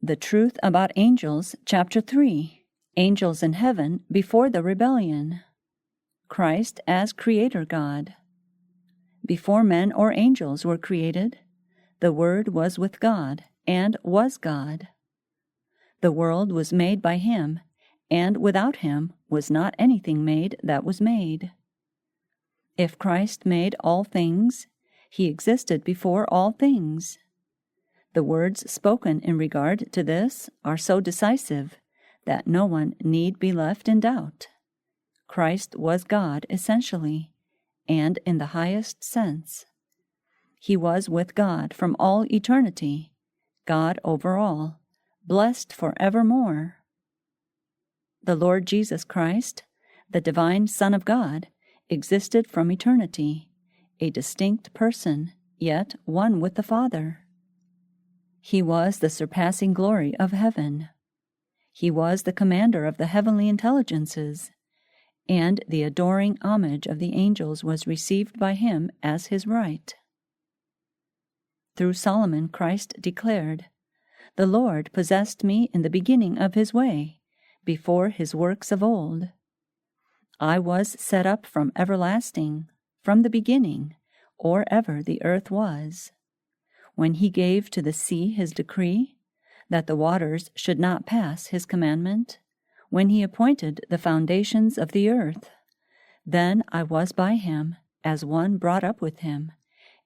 The Truth About Angels, Chapter 3, Angels in Heaven Before the Rebellion. Christ as Creator God. Before men or angels were created, the Word was with God, and was God. The world was made by Him, and without Him was not anything made that was made. If Christ made all things, He existed before all things. The words spoken in regard to this are so decisive that no one need be left in doubt. Christ was God essentially, and in the highest sense. He was with God from all eternity, God over all, blessed forevermore. The Lord Jesus Christ, the divine Son of God, existed from eternity, a distinct person, yet one with the Father. He was the surpassing glory of heaven. He was the commander of the heavenly intelligences, and the adoring homage of the angels was received by Him as His right. Through Solomon, Christ declared, "The Lord possessed me in the beginning of His way, before His works of old. I was set up from everlasting, from the beginning, or ever the earth was. When He gave to the sea His decree, that the waters should not pass His commandment, when He appointed the foundations of the earth, then I was by Him, as one brought up with Him,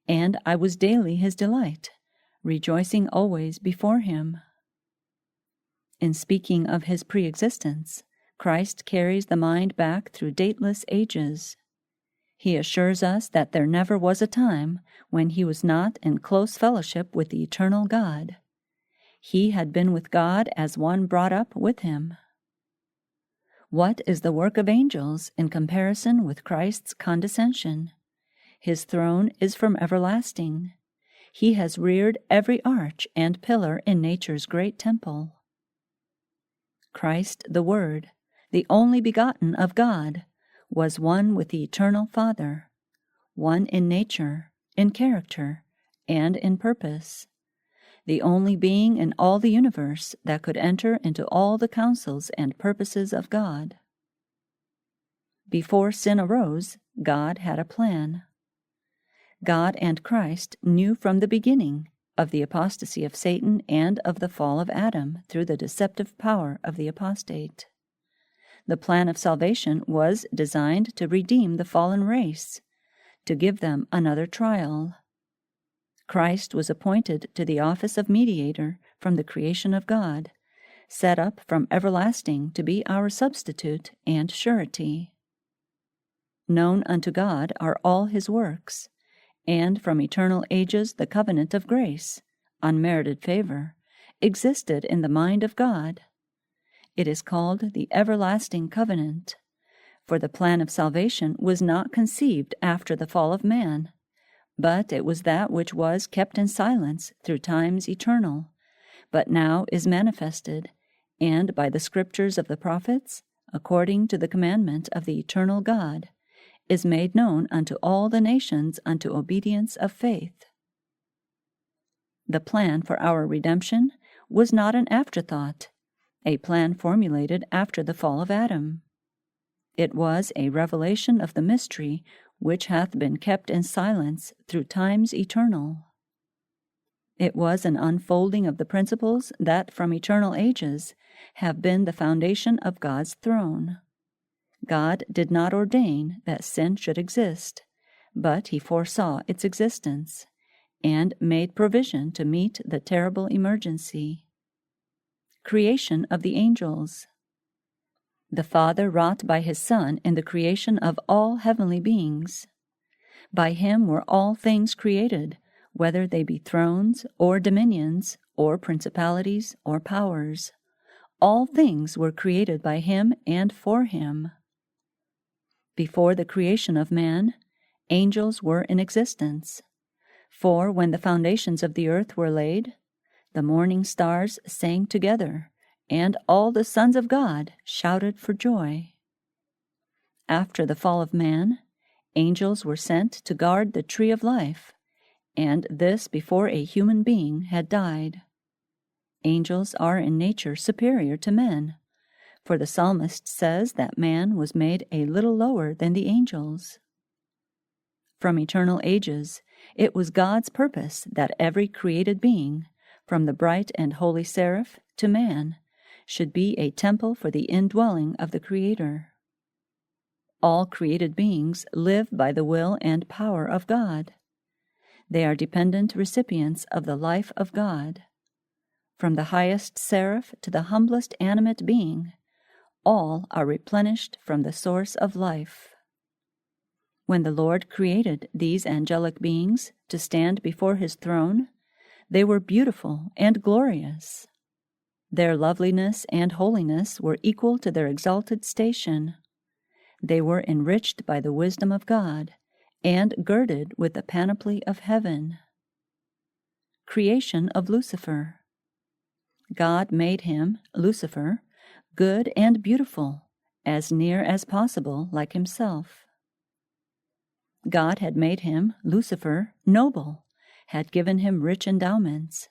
and I was daily His delight, rejoicing always before Him." In speaking of His pre-existence, Christ carries the mind back through dateless ages. He assures us that there never was a time when He was not in close fellowship with the eternal God. He had been with God as one brought up with Him. What is the work of angels in comparison with Christ's condescension? His throne is from everlasting. He has reared every arch and pillar in nature's great temple. Christ the Word, the only begotten of God, was one with the eternal Father, one in nature, in character, and in purpose, the only being in all the universe that could enter into all the counsels and purposes of God. Before sin arose, God had a plan. God and Christ knew from the beginning of the apostasy of Satan and of the fall of Adam through the deceptive power of the apostate. The plan of salvation was designed to redeem the fallen race, to give them another trial. Christ was appointed to the office of mediator from the creation of God, set up from everlasting to be our substitute and surety. Known unto God are all His works, and from eternal ages the covenant of grace, unmerited favor, existed in the mind of God. It is called the everlasting covenant, for the plan of salvation was not conceived after the fall of man, but it was that which was kept in silence through times eternal, but now is manifested, and by the scriptures of the prophets, according to the commandment of the eternal God, is made known unto all the nations unto obedience of faith. The plan for our redemption was not an afterthought, a plan formulated after the fall of Adam. It was a revelation of the mystery which hath been kept in silence through times eternal. It was an unfolding of the principles that from eternal ages have been the foundation of God's throne. God did not ordain that sin should exist, but He foresaw its existence, and made provision to meet the terrible emergency. Creation of the angels. The Father wrought by His Son in the creation of all heavenly beings. By Him were all things created, whether they be thrones, or dominions, or principalities, or powers. All things were created by Him and for Him. Before the creation of man, angels were in existence. For when the foundations of the earth were laid, the morning stars sang together, and all the sons of God shouted for joy. After the fall of man, angels were sent to guard the tree of life, and this before a human being had died. Angels are in nature superior to men, for the psalmist says that man was made a little lower than the angels. From eternal ages, it was God's purpose that every created being, from the bright and holy seraph to man, should be a temple for the indwelling of the Creator. All created beings live by the will and power of God. They are dependent recipients of the life of God. From the highest seraph to the humblest animate being, all are replenished from the source of life. When the Lord created these angelic beings to stand before His throne, they were beautiful and glorious. Their loveliness and holiness were equal to their exalted station. They were enriched by the wisdom of God and girded with the panoply of heaven. Creation of Lucifer. God made him, Lucifer, good and beautiful, as near as possible like Himself. God had made him, Lucifer, noble, had given him rich endowments.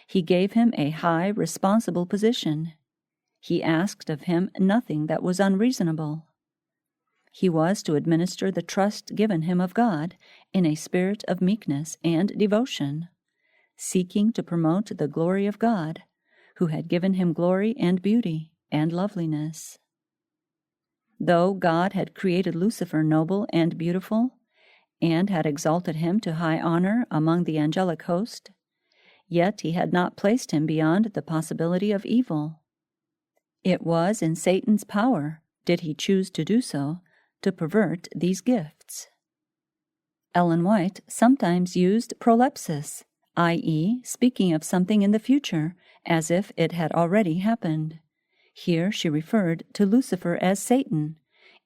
He gave him a high, responsible position. He asked of him nothing that was unreasonable. He was to administer the trust given him of God in a spirit of meekness and devotion, seeking to promote the glory of God, who had given him glory and beauty and loveliness. Though God had created Lucifer noble and beautiful, and had exalted him to high honor among the angelic host, yet He had not placed him beyond the possibility of evil. It was in Satan's power, did he choose to do so, to pervert these gifts. Ellen White sometimes used prolepsis, i.e., speaking of something in the future, as if it had already happened. Here she referred to Lucifer as Satan,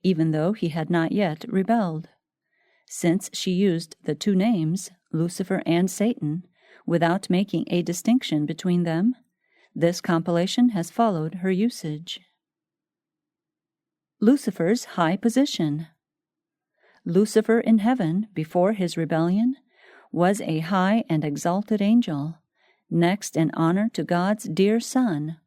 even though he had not yet rebelled. Since she used the two names, Lucifer and Satan, without making a distinction between them, this compilation has followed her usage. Lucifer's high position. Lucifer in heaven, before his rebellion, was a high and exalted angel, next in honor to God's dear Son.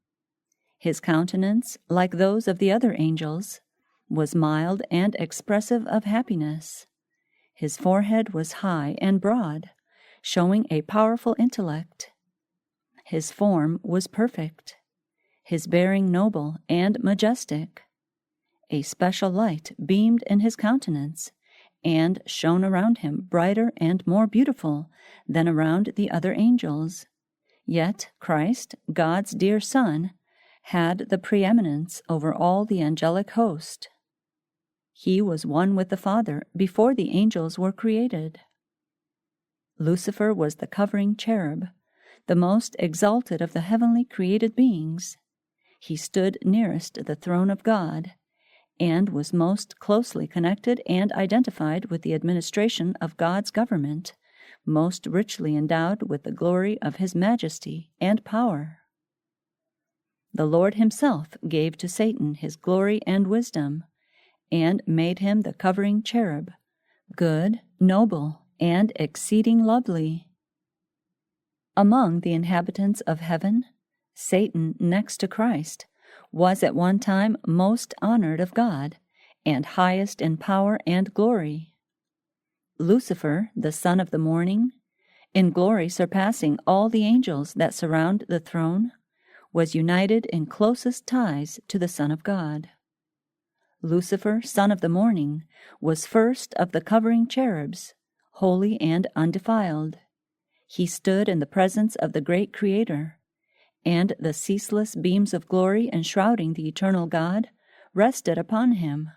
His countenance, like those of the other angels, was mild and expressive of happiness. His forehead was high and broad, showing a powerful intellect. His form was perfect, his bearing noble and majestic. A special light beamed in his countenance, and shone around him brighter and more beautiful than around the other angels. Yet Christ, God's dear Son, had the preeminence over all the angelic host. He was one with the Father before the angels were created. Lucifer was the covering cherub, the most exalted of the heavenly created beings. He stood nearest the throne of God, and was most closely connected and identified with the administration of God's government, most richly endowed with the glory of His majesty and power. The Lord Himself gave to Satan his glory and wisdom, and made him the covering cherub, good, noble, and exceeding lovely. Among the inhabitants of heaven, Satan, next to Christ, was at one time most honored of God, and highest in power and glory. Lucifer, the son of the morning, in glory surpassing all the angels that surround the throne, was united in closest ties to the Son of God. Lucifer, son of the morning, was first of the covering cherubs, holy and undefiled. He stood in the presence of the great Creator, and the ceaseless beams of glory enshrouding the eternal God rested upon him.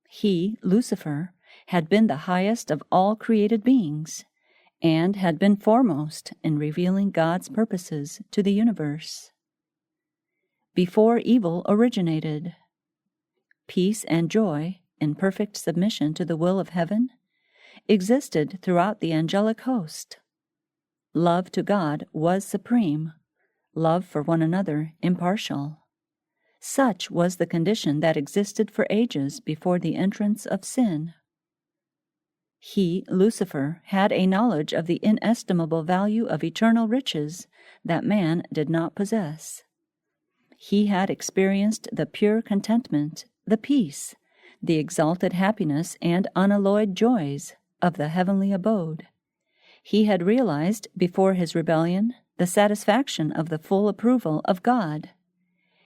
He, Lucifer, had been the highest of all created beings, and had been foremost in revealing God's purposes to the universe. Before evil originated, peace and joy, in perfect submission to the will of heaven, existed throughout the angelic host. Love to God was supreme, love for one another impartial. Such was the condition that existed for ages before the entrance of sin. He, Lucifer, had a knowledge of the inestimable value of eternal riches that man did not possess. He had experienced the pure contentment, the peace, the exalted happiness and unalloyed joys of the heavenly abode. He had realized, before his rebellion, the satisfaction of the full approval of God.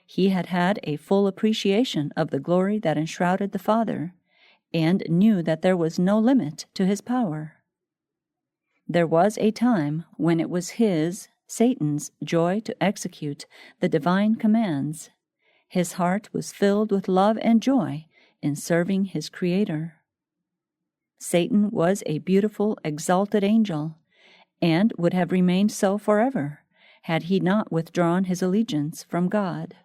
He had had a full appreciation of the glory that enshrouded the Father, and knew that there was no limit to his power. There was a time when it was his, Satan's, joy to execute the divine commands. His heart was filled with love and joy in serving his Creator. Satan was a beautiful, exalted angel, and would have remained so forever had he not withdrawn his allegiance from God.